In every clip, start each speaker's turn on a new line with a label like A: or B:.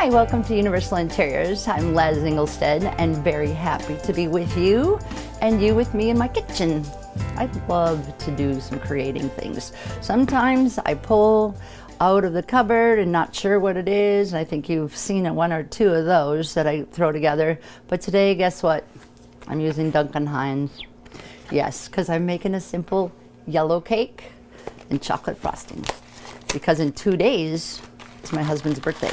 A: Hi, welcome to Universal Interiors. I'm Les Ingelstead and very happy to be with you and you with me in my kitchen. I love to do some creating things. Sometimes I pull out of the cupboard and not sure what it is. And I think you've seen one or two of those that I throw together. But today, guess what? I'm using Duncan Hines. Yes, because I'm making a simple yellow cake and chocolate frosting. Because in 2 days, it's my husband's birthday.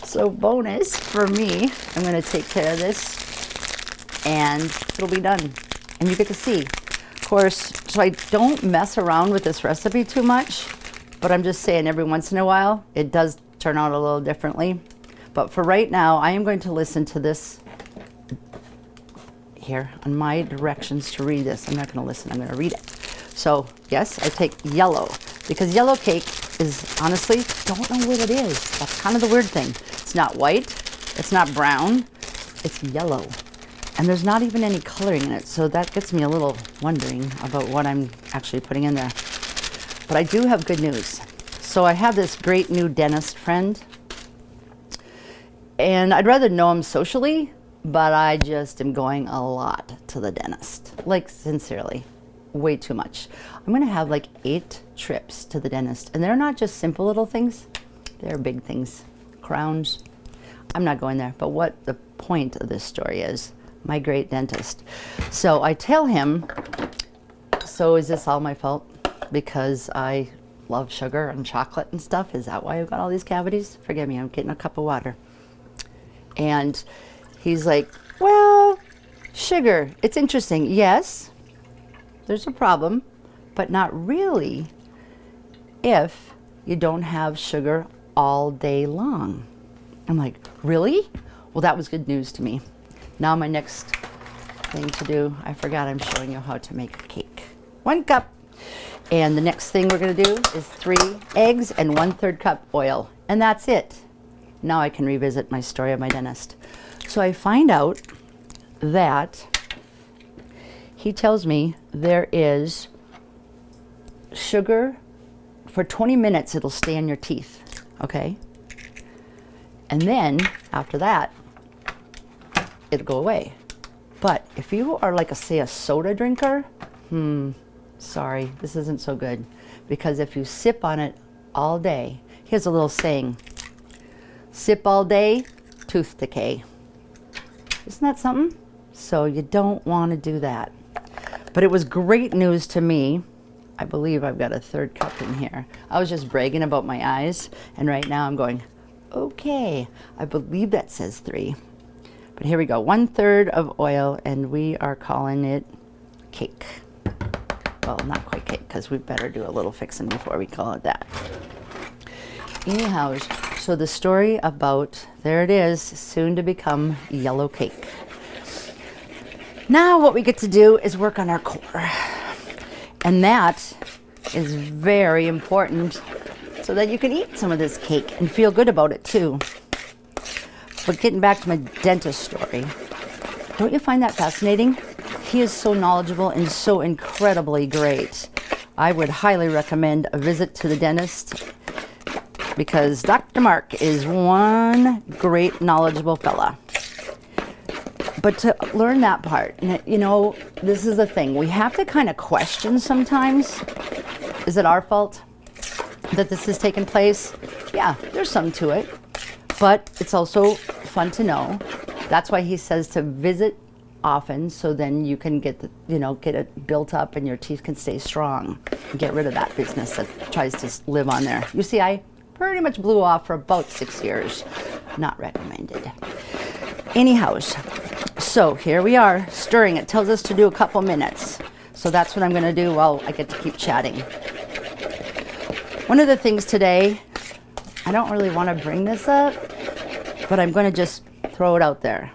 A: So bonus for me, I'm gonna take care of this and it'll be done. And you get to see. Of course, so I don't mess around with this recipe too much, but I'm just saying every once in a while, it does turn out a little differently. But for right now, I am going to listen to this here on my directions to read this. I'm not gonna listen, I'm gonna read it. So yes, I take yellow because yellow cake is honestly, don't know what it is. That's kind of the weird thing. It's not white, it's not brown, it's yellow. And there's not even any coloring in it, so that gets me a little wondering about what I'm actually putting in there. But I do have good news. So I have this great new dentist friend, and I'd rather know him socially, but I just am going a lot to the dentist. Like, sincerely, way too much. I'm gonna have like 8 trips to the dentist, and they're not just simple little things, they're big things. Crowns. I'm not going there, but what the point of this story is, my great dentist. So I tell him, so is this all my fault? Because I love sugar and chocolate and stuff? Is that why I've got all these cavities? Forgive me, I'm getting a cup of water. And he's like, well, sugar, it's interesting. Yes, there's a problem, but not really if you don't have sugar all day long. I'm like, really? Well, that was good news to me. Now my next thing to do, I forgot I'm showing you how to make a cake. 1 cup. And the next thing we're gonna do is 3 eggs and 1/3 cup oil. And that's it. Now I can revisit my story of my dentist. So I find out that he tells me there is sugar for 20 minutes, it'll stay in your teeth, okay? And then after that, it'll go away. But if you are like say a soda drinker, sorry, this isn't so good. Because if you sip on it all day, here's a little saying, sip all day, tooth decay. Isn't that something? So you don't want to do that. But it was great news to me. I believe I've got a 1/3 cup in here. I was just bragging about my eyes, and right now I'm going, okay, I believe that says 3. But here we go, 1/3 of oil, and we are calling it cake. Well, not quite cake, because we better do a little fixing before we call it that. Anyhow, so the story about, there it is, soon to become yellow cake. Now what we get to do is work on our core. And that is very important so that you can eat some of this cake and feel good about it too. But getting back to my dentist story, don't you find that fascinating? He is so knowledgeable and so incredibly great. I would highly recommend a visit to the dentist because Dr. Mark is one great knowledgeable fella. But to learn that part, you know, this is the thing. We have to kind of question sometimes. Is it our fault that this has taken place? Yeah, there's some to it. But it's also fun to know. That's why he says to visit often, so then you can get get it built up and your teeth can stay strong. Get rid of that business that tries to live on there. You see, I pretty much blew off for about 6 years. Not recommended. Anyhow, so here we are, stirring. It tells us to do a couple minutes. So that's what I'm gonna do while I get to keep chatting. One of the things today, I don't really wanna bring this up, but I'm gonna just throw it out there.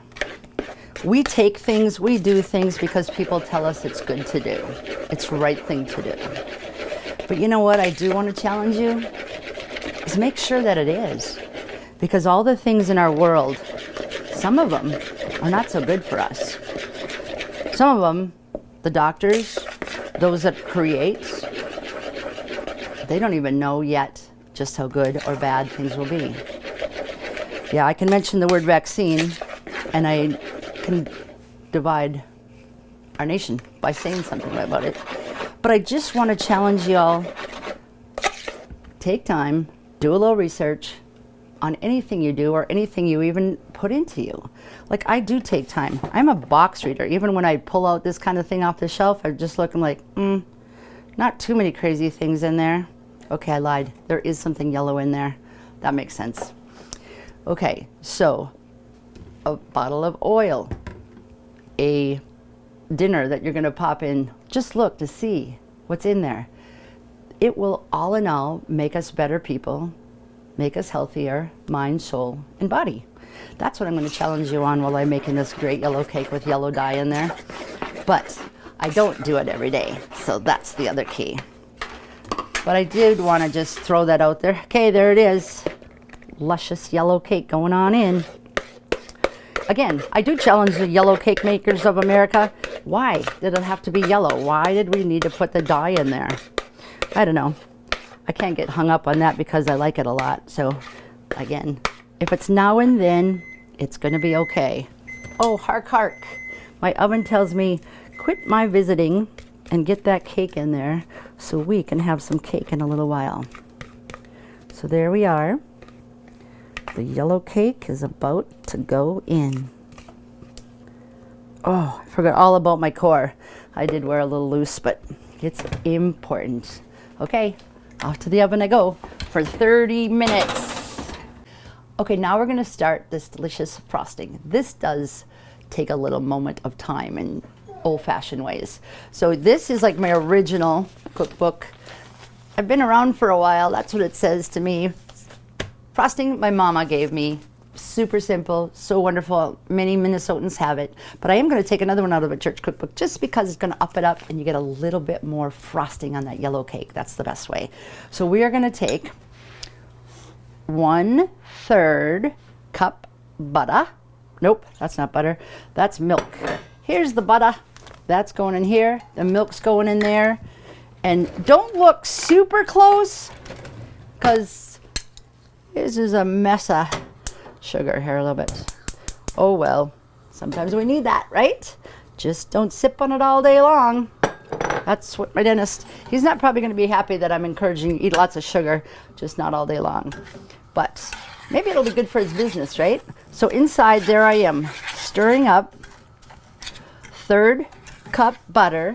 A: We take things, we do things because people tell us it's good to do. It's the right thing to do. But you know what I do wanna challenge you? Is make sure that it is. Because all the things in our world, some of them are not so good for us. Some of them, the doctors, those that create, they don't even know yet just how good or bad things will be. Yeah, I can mention the word vaccine, and I can divide our nation by saying something about it. But I just want to challenge y'all. Take time, do a little research on anything you do or anything you even put into you. Like, I do take time. I'm a box reader. Even when I pull out this kind of thing off the shelf, I'm just looking like, not too many crazy things in there. Okay, I lied. There is something yellow in there. That makes sense. Okay, so a bottle of oil, a dinner that you're gonna pop in, just look to see what's in there. It will all in all make us better people, make us healthier, mind, soul, and body. That's what I'm gonna challenge you on while I'm making this great yellow cake with yellow dye in there. But I don't do it every day, so that's the other key. But I did wanna just throw that out there. Okay, there it is. Luscious yellow cake going on in. Again, I do challenge the yellow cake makers of America. Why did it have to be yellow? Why did we need to put the dye in there? I don't know. I can't get hung up on that because I like it a lot. So again, if it's now and then, it's gonna be okay. Oh, hark, hark. My oven tells me, quit my visiting and get that cake in there so we can have some cake in a little while. So there we are. The yellow cake is about to go in. Oh, I forgot all about my core. I did wear a little loose, but it's important. Okay, off to the oven I go for 30 minutes. Okay, now we're gonna start this delicious frosting. This does take a little moment of time in old-fashioned ways. So this is like my original cookbook. I've been around for a while, that's what it says to me. Frosting my mama gave me, super simple, so wonderful. Many Minnesotans have it, but I am going to take another one out of a church cookbook just because it's going to up it up and you get a little bit more frosting on that yellow cake. That's the best way. So we are going to take 1/3 cup butter. Nope, that's not butter. That's milk. Here's the butter. That's going in here. The milk's going in there. And don't look super close because this is a mess of sugar here a little bit. Oh well, sometimes we need that, right? Just don't sip on it all day long. That's what my dentist, he's not probably gonna be happy that I'm encouraging you to eat lots of sugar, just not all day long. But maybe it'll be good for his business, right? So inside there I am, stirring up 1/3 cup butter,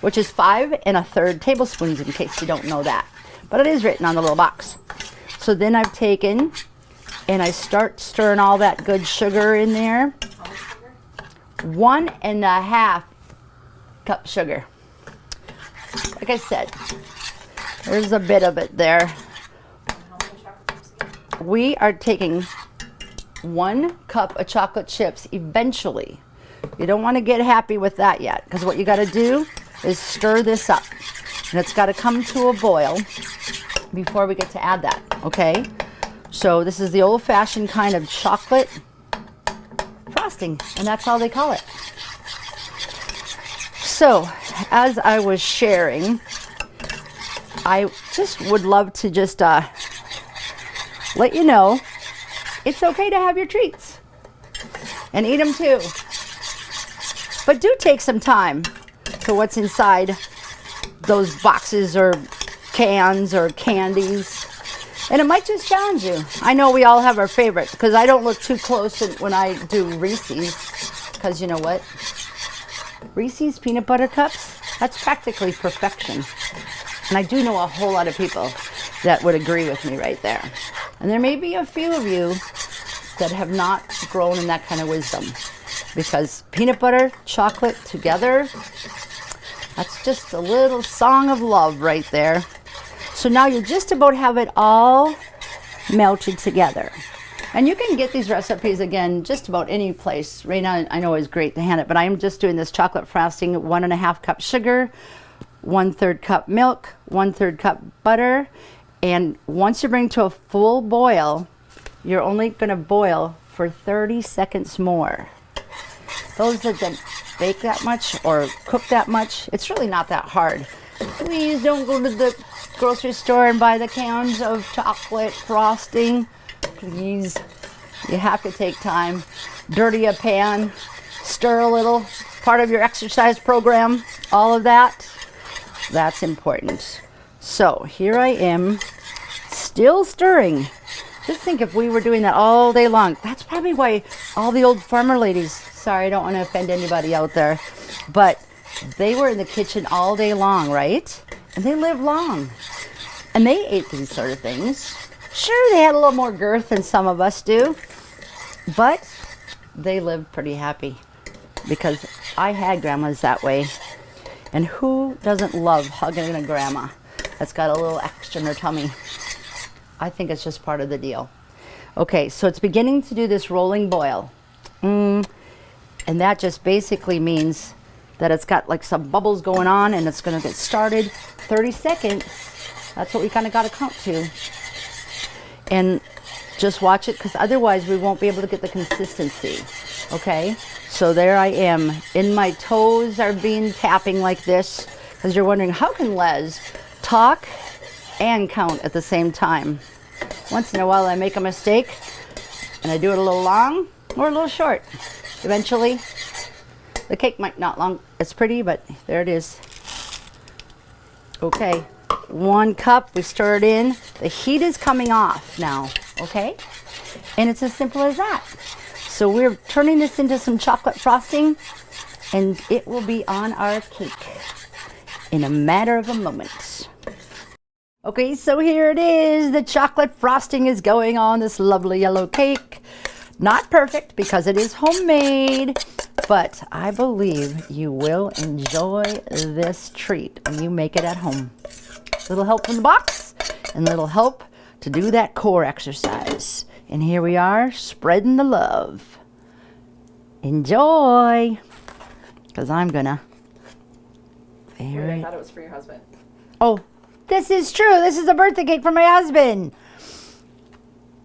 A: which is 5 1/3 tablespoons in case you don't know that. But it is written on the little box. So then I've taken and I start stirring all that good sugar in there. 1½ cup sugar. Like I said, there's a bit of it there. We are taking 1 cup of chocolate chips eventually. You don't want to get happy with that yet, because what you got to do is stir this up. And it's got to come to a boil before we get to add that, okay? So this is the old-fashioned kind of chocolate frosting, and that's all they call it. So, as I was sharing, I just would love to just let you know it's okay to have your treats and eat them too. But do take some time to what's inside those boxes or cans or candies. And it might just challenge you. I know we all have our favorites because I don't look too close when I do Reese's, because you know what? Reese's peanut butter cups, that's practically perfection. And I do know a whole lot of people that would agree with me right there. And there may be a few of you that have not grown in that kind of wisdom, because peanut butter, chocolate together, that's just a little song of love right there. So now you just about have it all melted together. And you can get these recipes again just about any place. Right now I know it's great to hand it, but I'm just doing this chocolate frosting, 1½ cup sugar, 1/3 cup milk, 1/3 cup butter. And once you bring to a full boil, you're only gonna boil for 30 seconds more. Those that didn't bake that much or cook that much, it's really not that hard. Please don't go to the grocery store and buy the cans of chocolate frosting. Please. You have to take time. Dirty a pan, stir a little, part of your exercise program, all of that. That's important. So here I am, still stirring. Just think if we were doing that all day long. That's probably why all the old farmer ladies, sorry, I don't want to offend anybody out there, but they were in the kitchen all day long, right? And they lived long. And they ate these sort of things. Sure, they had a little more girth than some of us do, but they lived pretty happy because I had grandmas that way. And who doesn't love hugging a grandma that's got a little extra in her tummy? I think it's just part of the deal. Okay, so it's beginning to do this rolling boil. And that just basically means that it's got like some bubbles going on and it's gonna get started. 30 seconds, that's what we kind of got to count to. And just watch it, because otherwise we won't be able to get the consistency. Okay, so there I am, and my toes are being tapping like this, because you're wondering, how can Les talk and count at the same time? Once in a while I make a mistake, and I do it a little long or a little short. Eventually, the cake might not long as pretty, but there it is. Okay, 1 cup, we stir it in. The heat is coming off now, okay? And it's as simple as that. So we're turning this into some chocolate frosting, and it will be on our cake in a matter of a moment. Okay, so here it is. The chocolate frosting is going on this lovely yellow cake. Not perfect because it is homemade, but I believe you will enjoy this treat when you make it at home. A little help from the box and a little help to do that core exercise. And here we are, spreading the love. Enjoy, because I'm gonna.
B: Wait, I thought it was for your husband.
A: Oh, this is true. This is a birthday cake for my husband.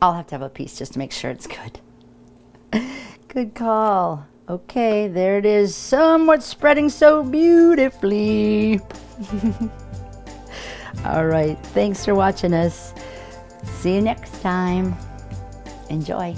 A: I'll have to have a piece just to make sure it's good. Good call. Okay, there it is, somewhat spreading so beautifully. All right, thanks for watching us. See you next time. Enjoy.